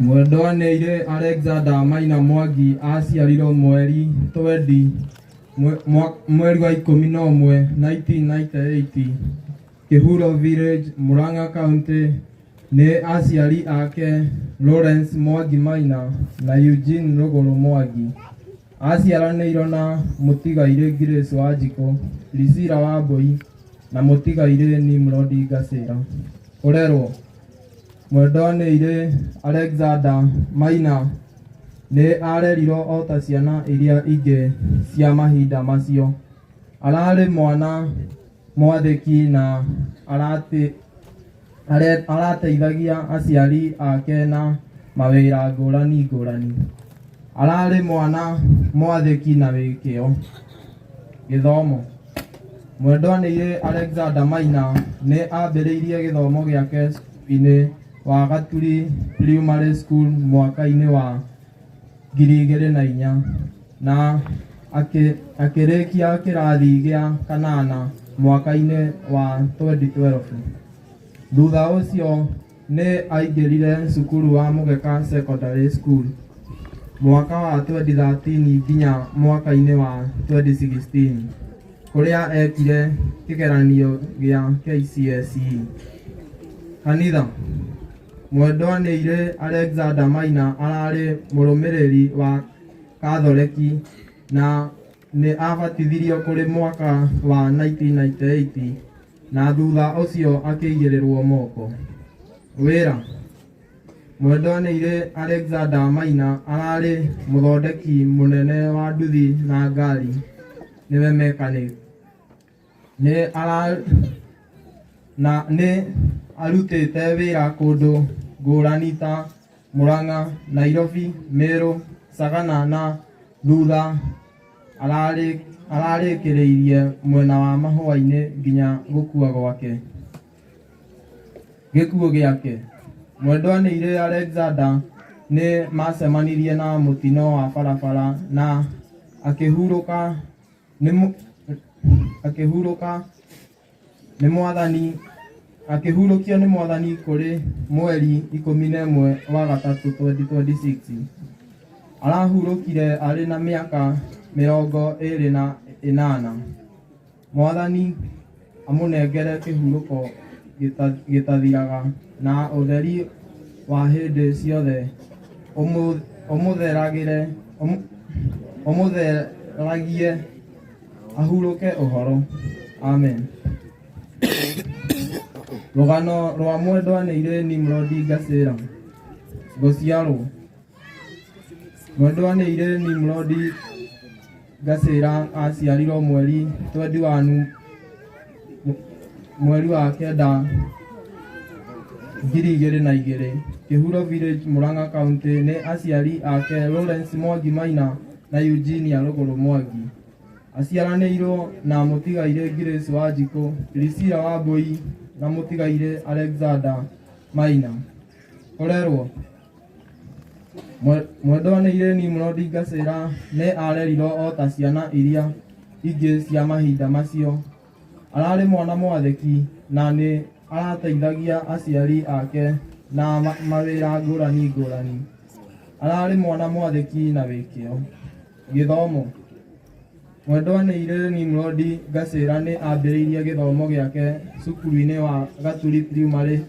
Mwendwanĩire Alexander Maina Mwangi aciarirwo mweri wa 11 1998 Kihuro Village, Murang'a County. Nĩ aciari ake Lawrence Mwangi Maina na Eugene Rũgũrũ Mwangi. Aciaranĩirwo na mũtigairĩ Grace Wanjikũ, Priscilla Wambui na mũtigairĩ Nimrod Ngacĩra. Kũrerwo: mwendwanĩire Alexander Maina nĩ arerirwo o ta ciana iria ingĩ cia mahinda macio. Ararĩ mwana mwathĩki na arateithagia aciari ake na mawĩra ngũrani ngũrani. Ararĩ mwana mwathĩki na wĩkĩo. Gĩthomo: mwendwanĩire Alexander Maina nĩ ambĩrĩirie gĩthomo gĩake cukuru-inĩ wa Gaturi Primary School mwaka-inĩ wa 2004 na akĩrĩkia kĩrathi gĩa kanana mwaka-inĩ wa 2012. Thutha ũcio nĩ aingĩrire cukuru wa Mũgeka Secondary School mwaka wa 2013 nginya mwaka-inĩ wa 2016 kũrĩa ekire kĩgeranio gĩa KCSE. Kanitha: mwendwanĩire Alexander Maina ararĩ mũrũmĩrĩri wa Katholeki na nĩ abatithirio kũrĩ mwaka wa 1998 na thutha ũcio akĩigĩrĩrwo moko. Wĩra: mwendwanĩire Alexander Maina ararĩ mũthondeki mũnene wa nduthi na ngari, nĩwe mechanic. Nĩ arutĩte wĩra kũndũ ngũrani ta Murang'a, Nairobi, Meru, Sagana na thutha ararĩkĩrĩirie mwena wa mahũa-inĩ nginya gũkua gwake. Gĩkuũ gĩake: mwendwanĩire Alexander nĩ macemanirie na mũtino wa barabara na akĩhurũkio nĩ Mwathani kũrĩ mweri 11 wa gatatũ 2026. Arahurũkire arĩ na mĩaka 28. Mwathani amũnengere kĩhurũko gĩtathiraga na ũtheri wa hĩndĩ ciothe ũmũtheragie ahurũke ũhoro. Amen. Rũgano rwa mwendwanĩire Nimrod Ngacĩra. Gũciarwo: mwendwanĩire Nimrod Ngacĩra aciarirwo mweri 21 mweri wa 9 2002 Kihuro Village, Murang'a County. Nĩ aciari ake Lawrence Mwangi Maina na Eugene Rũgũrũ Mwangi. Aciaranĩirwo na mũtigairĩ Grace Wanjikũ, Priscilla Wambui na mũtigairĩ Alexander Maina. Kũrerwo: mwendwanĩire Nimrod Ngacĩra nĩ arerirwo o ta ciana iria ingĩ cia mahinda macio. Ararĩ mwana mwathĩki na nĩ arateithagia aciari ake na mawĩra ngũrani ngũrani. Ararĩ mwana mwathĩki na wĩkĩo. Gĩthomo: mwendwanĩire Nimrod Ngacĩra nĩ ambĩrĩirie gĩthomo gĩake cukuru-inĩ wa Gaturi Primary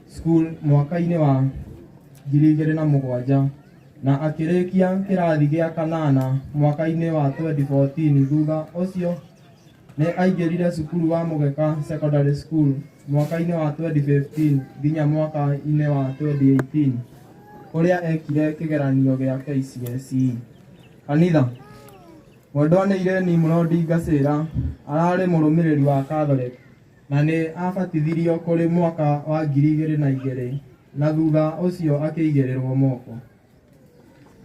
School mwaka-inĩ wa 2007 na akĩrĩkia kĩrathi gĩa kanana mwaka-inĩ wa 2014. Thutha ũcio nĩ aingĩrire cukuru wa Mũgeka Secondary School mwaka-inĩ wa 2015 nginya mwaka-inĩ wa 2018 kũrĩa ekire kĩgeranio gĩa KCSE. Kanitha: mwendwanĩire Nimrod Ngacĩra ararĩ mũrũmĩrĩri wa Katholeki na nĩ abatithirio kũrĩ mwaka wa 2002 na thutha ũcio akĩigĩrĩrwo moko.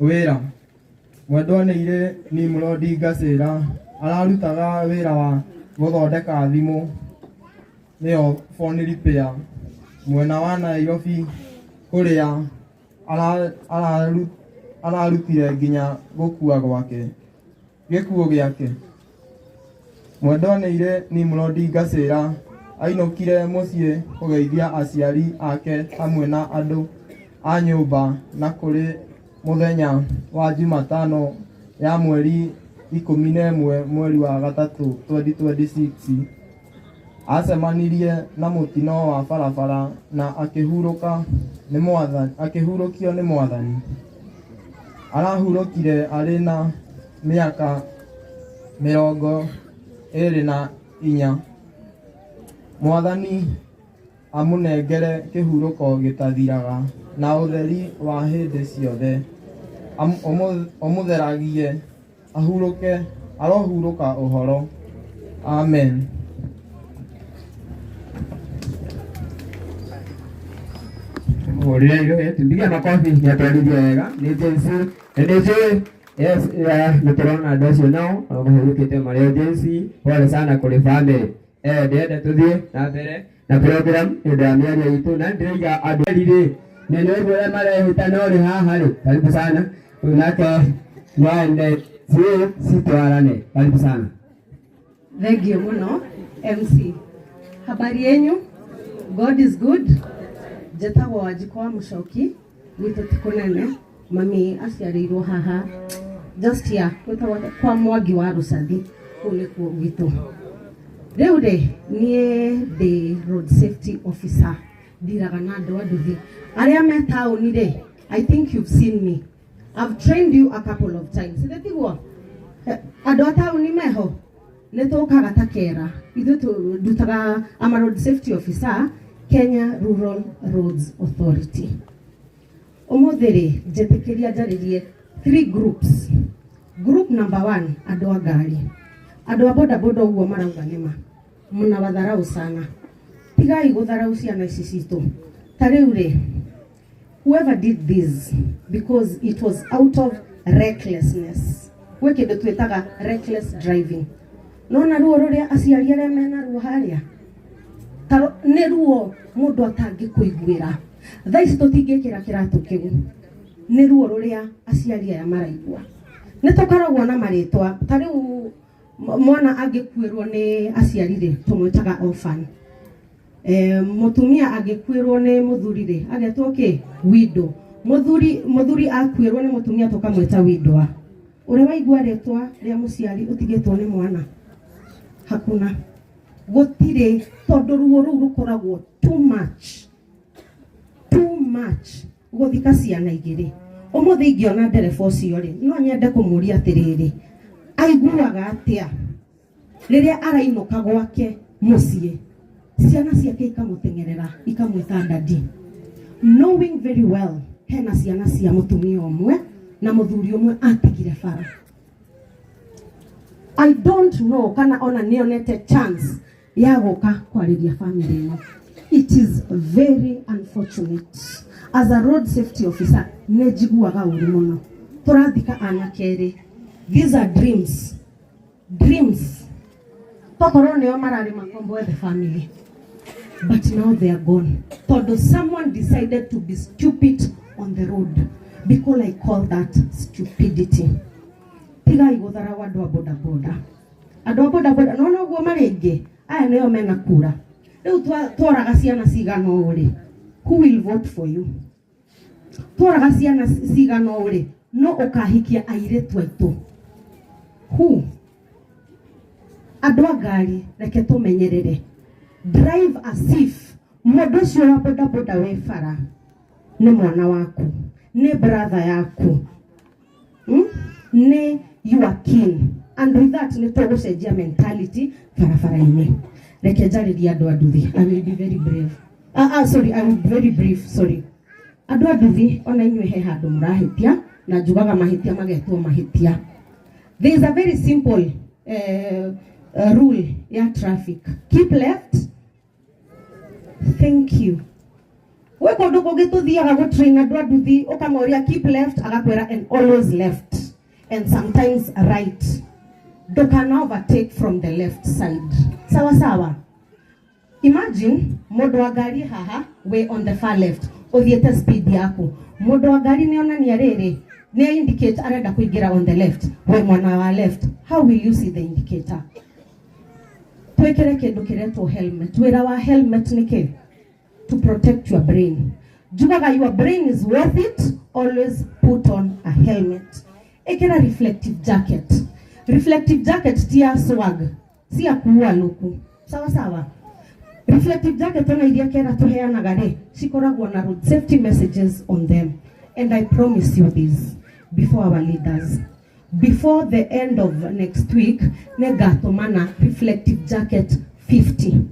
Wĩra: mwendwanĩire Nimrod Ngacĩra ararutaga wĩra wa gũthondeka thimũ, nĩyo phone repair, mwena wa Nairobi kũrĩa ararutire nginya gũkua gwake. Gĩkuũ gĩake: mwendwanĩire Nimrod Ngacĩra ainũkire mũciĩ kũgeithia aciari ake hamwe na andũ a nyumba na kuri muthenya wa Jumatano ya mweri 11 mweri wa gatatu 2026 acemanirie na mutino wa barabara na akihurukio ni Mwathani. Arahurukire ari na miaka 24. Mwathani amunengere kihuruko gitathiraga na utheri wa hindi ciothe, omutheragie ahuruke arohuruka uhoro. Amen. Murire tumbia makofi ya tuarithia wega ni Jensi NJ. Yes, nitorona ndocio nao mahurukite Mario Jensi. Pole sana kuri family. Ndende tuthie na mbere na program ya miario itu na ndiriga andu riri nene wale marehita no ri haha ri. Karibu sana unake yaende sitwarane. Karibu sana. Thank you muno MC. Habari yenyu? God is good. Jetagwo Wanjikwa Muchoki gwitũ ti kũnene. Mami aciarĩirwo haha just here kwa Mwangi wa Rucathi kũu nĩkuo gwitũ. Rĩu rĩ niĩ ndĩ road safety officer ndiraga na andũ a nduthi arĩa me taũni rĩ. I think you've seen me. I've trained you a couple of times. Tiguo andũ a taũni meho nĩtũkaga ta kera ithuĩ ndutaga ama road safety officer Kenya Rural Roads Authority. Umuthiri njetikiria njaririe 3 groups. Group number 1 andu a ngari. Andu a boda boda uguo marauga nima. Muna watharau sana. Tigai gutharau ciana ici citu. Tariu ri whoever did this because it was out of recklessness. Gwe kindu twitaga reckless driving. Nona ruo ruria aciari aria mena ruo haria. Taro ne ruo mundu atangikuiguira. Thaici tutingikira kiratu kiu. Ni ruo ruria aciari aya maraigua. Nitukaragwo na maritwa. Tariu mwana angikuirwo ni aciari ri tumwitaga orphan. Mutumia angikuirwo ni muthuri ri agetwo ki widow. Muthuri akuirwo ni mutumia tukamwita widow. Uri waigua ritwa ria muciari utigitwo ni mwana. Hakuna. Gutire tondu ruo ruu rukoragwo too much guthika ciana igiri. Umuthi ingiona ndereba ucio ri no nyende kumuria atiriri aiguaga atia riria arainuka gwake mucii ciana ciake ikamutengerera ikamwita dadi, knowing very well hena ciana cia mutumia umwe na muthuri umwe atigire bara. I don't know kana ona nionete chance ya guka kwariria family ino. It is very unfortunate. As a road safety officer, nejiguaga uri muno. Turathika anakeri. These are dreams. Dreams. Tokoro neo marari makombo the family. But now they are gone. Todo someone decided to be stupid on the road. Because I call that stupidity. Tiga igudhara wadu wa boda boda. Adu wa boda boda. No guo marenge. Aya neo mena kura. Riu tworaga ciana cigana uri. Who will vote for you? Tworaga ciana cigana uri. No ukahikia airetu aitu. Who? Andu a ngari reke tumenyerere. Drive as if mundu ucio wa boda boda we bara ni mwana waku, ni brother yaku, ni your kin. And with that ni tugucenjia mentality barabara-ini. Reke njaririe andu a nduthi. I will be very brave. Sorry, I will be very brief. Sorry. Andu a nduthi ona inyue he handu murahitia na njugaga mahitia magetwo mahitia. There is a very simple rule ya traffic. Keep left. Thank you. We kondo kugituthiaga go train andu a nduthi ukamoria keep left agakwira and always left and sometimes right. You can overtake from the left side. Sawa sawa. Imagine mundu wa ngari haha we on the far left uthiete speed yaku. Mundu wa ngari nionania riri ni indicate arenda kuingira on the left we mwana wa left. How will you see the indicator? Twekere kindu kiretwo helmet. Wira wa helmet niki to protect your brain. Jugaga your brain is worth it, always put on a helmet. Ekera reflective jacket. Reflective jacket tia swag. Sia kuua luku. Sawa sawa. Reflective jacket ona idia kera tuheana gare. Sikoragwa na road safety messages on them. And I promise you this before our leaders. Before the end of next week, negatomana reflective jacket 50.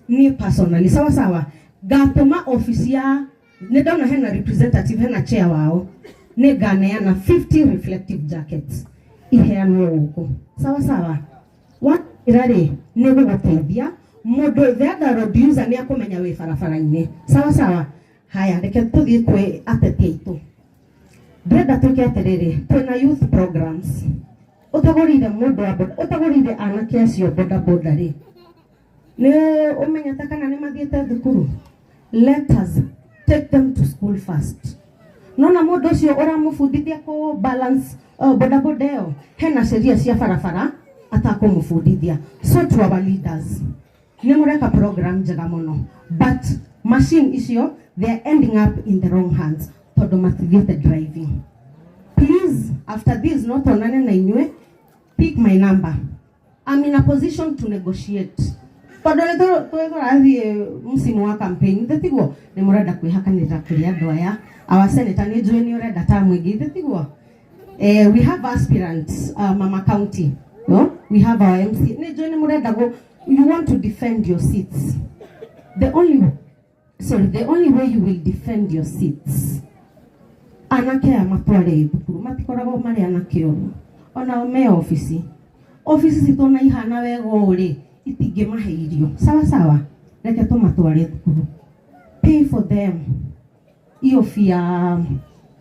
Ni personally. Sawa sawa. Gatoma ofisia, nedona hena representative hena chair wao. Neganeana 50 reflective jackets. Iheanwe huko. Sawa sawa. Irari nego gutethia mundu thega road user ni akumenya we farafara-ini. Sawa sawa. Haya reke tuthie kwe ateti aitu. Brenda tuke atiriri twina youth programs. Utagorire mundu wa boda, utagorire anake acio boda ri. Ne umenyata kana ni mathiete thukuru. Let us take them to school first. Nona mundu ucio uramufundithia ko balance boda eo hena sheria cia farafara atakumufundithia. So to our leaders, ni mureka program njega muno, but machine icio they are ending up in the wrong hands. Todo mathiete driving. Please, after this, not onane na inywe, pick my number. I'm in a position to negotiate. Todo athi msimu wa campaign thetigo ni murenda kwihakanira kuri andu aya our senator ni jwe ni urenda ta mwingi thetigo. We have aspirants Mama County, no? We have our MC ni jwe ni murenda go. You want to defend your seats. The only way you will defend your seats. Anake amatware thukuru matikorago mari anake oru. Ona ome office citona ihana wega uri itinge mahe irio. Sawa sawa. Reke tumatware thukuru. Pay for them. Iyo fia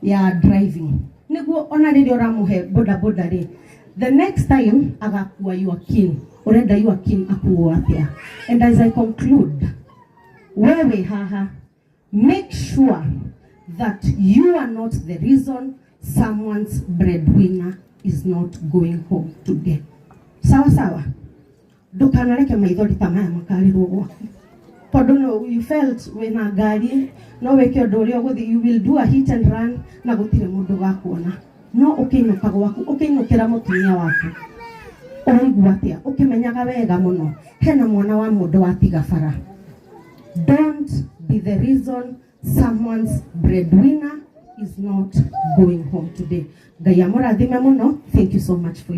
ya driving. Niguo ona riri oramuhe boda ri. The next time agakuwa your kin. Urenda your kin akuwa atia. And as I conclude, wewe haha, make sure that you are not the reason someone's breadwinner is not going home today. Sawa sawa. Dukanareke maithori tamaya makarirwo gwaku. Todo no you felt when a gari no weke odori oguthi you will do a hit and run na gutire mundu gakuona. No ukiinuka gwaku, ukiinukira mutumia waku. Oigua atia, ukimenyaga wega muno. Hena mwana wa mundu watiga bara. Don't be the reason someone's breadwinner is not going home today. Gaya murathime muno. Thank you so much for